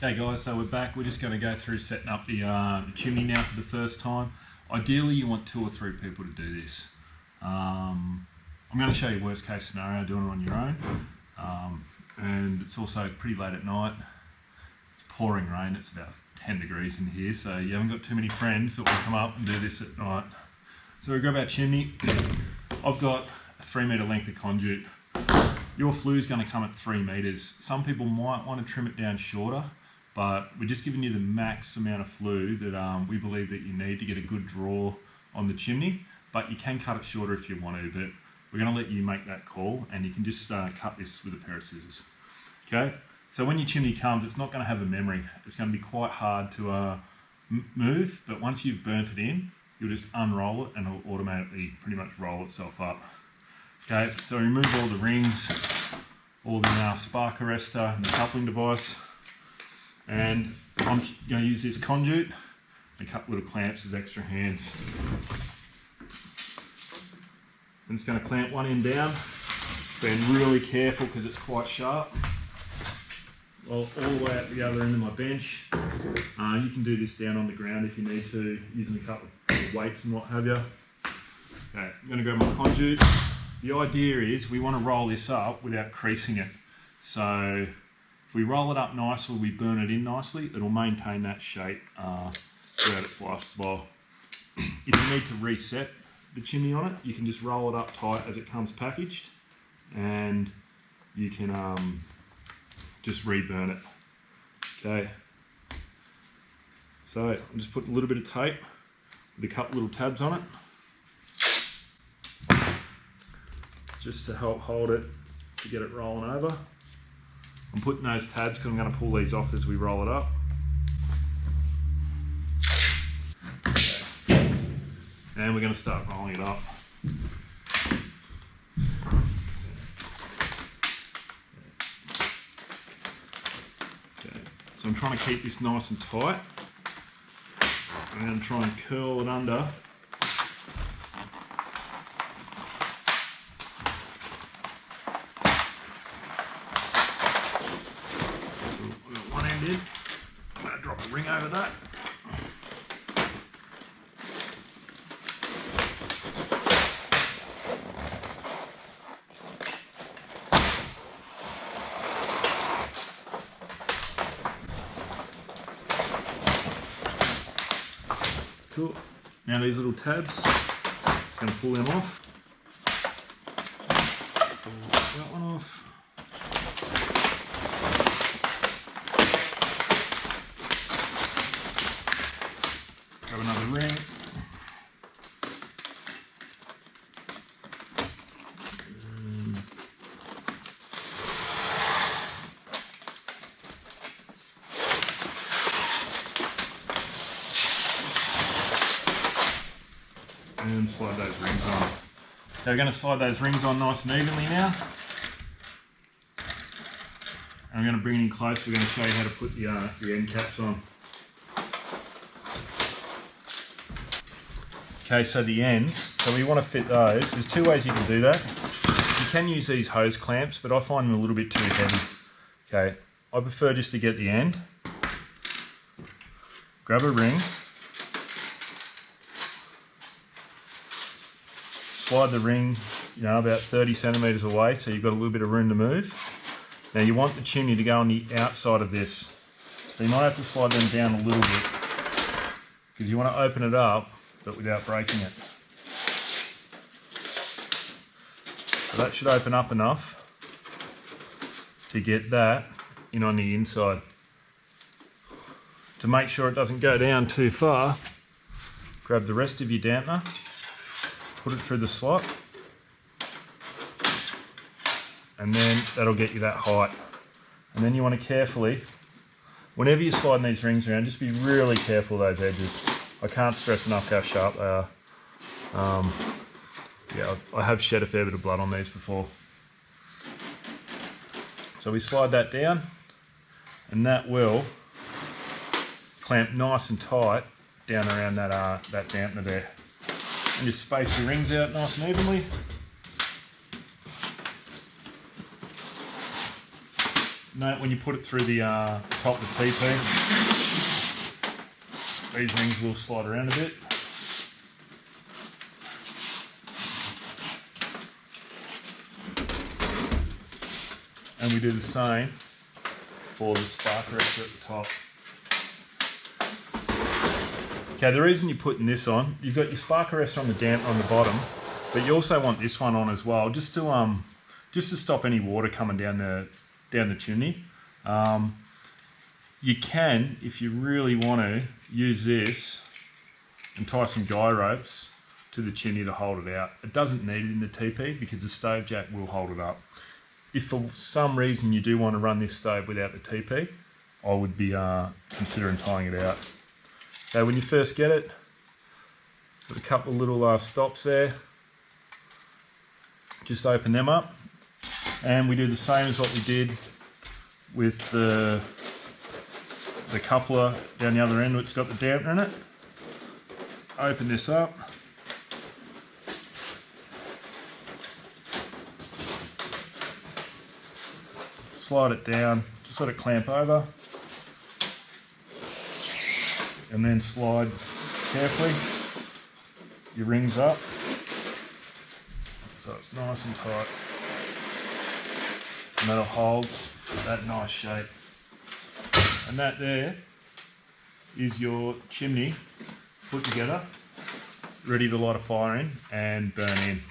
Okay guys, so we're back. We're just going to go through setting up the chimney now for the first time. Ideally you want 2 or 3 people to do this. I'm going to show you worst case scenario doing it on your own. And it's also pretty late at night. It's pouring rain, it's about 10 degrees in here, so you haven't got too many friends that will come up and do this at night. So we grab our chimney. I've got a 3 metre length of conduit. Your flue is going to come at 3 metres. Some people might want to trim it down shorter, but we're just giving you the max amount of flue that we believe that you need to get a good draw on the chimney, but you can cut it shorter if you want to, but we're going to let you make that call, and you can just cut this with a pair of scissors. Okay, so when your chimney comes, it's not going to have a memory. It's going to be quite hard to move, but once you've burnt it in, you'll just unroll it and it'll automatically pretty much roll itself up. Okay, so remove all the rings, all the spark arrestor and the coupling device, and I'm going to use this conduit and a couple little clamps as extra hands. I'm just going to clamp one end down, being really careful because it's quite sharp. Well, all the way at the other end of my bench. You can do this down on the ground if you need to, using a couple of weights and what have you. Okay, I'm going to grab my conduit. The idea is we want to roll this up without creasing it. So if we roll it up nicely, we burn it in nicely, it'll maintain that shape throughout its lifestyle. If you need to reset the chimney on it, you can just roll it up tight as it comes packaged, and you can just reburn it. Okay. So I'm just putting a little bit of tape with a couple little tabs on it, just to help hold it to get it rolling over. I'm putting those tabs because I'm going to pull these off as we roll it up. Okay. And we're going to start rolling it up. Okay. So I'm trying to keep this nice and tight. I'm going to try and curl it under. I'm going to drop a ring over that. Cool. Now these little tabs, I'm going to pull them off. Pull that one off. Grab another ring. And slide those rings on. So we're going to slide those rings on nice and evenly now. And I'm going to bring it in close. We're going to show you how to put the end caps on. Okay, so the ends, so we want to fit those. There's 2 ways you can do that. You can use these hose clamps, but I find them a little bit too heavy. Okay, I prefer just to get the end, grab a ring, slide the ring, about 30 centimetres away, so you've got a little bit of room to move. Now you want the chimney to go on the outside of this, so you might have to slide them down a little bit, because you want to open it up but without breaking it. So that should open up enough to get that in on the inside. To make sure it doesn't go down too far, grab the rest of your dampener, put it through the slot, and then that'll get you that height. And then you want to carefully, whenever you're sliding these rings around, just be really careful of those edges. I can't stress enough how sharp they are. Yeah, I have shed a fair bit of blood on these before. So we slide that down, and that will clamp nice and tight down around that dampener there. And just space the rings out nice and evenly. Note when you put it through the top of the TP, these rings will slide around a bit. And we do the same for the spark arrestor at the top. Okay, the reason you're putting this on, you've got your spark arrestor on the damper on the bottom, but you also want this one on as well, just to stop any water coming down the chimney. You can, if you really want to, use this and tie some guy ropes to the chimney to hold it out. It doesn't need it in the TP because the stove jack will hold it up. If for some reason you do want to run this stove without the TP, I would be considering tying it out. Okay, when you first get it, got a couple of little stops there. Just open them up, and we do the same as what we did with the coupler down the other end. It's got the dampener in it. Open this up. Slide it down, just let it clamp over, and then slide carefully your rings up so it's nice and tight, and that'll hold that nice shape. And that there is your chimney put together, ready to light a fire in and burn in.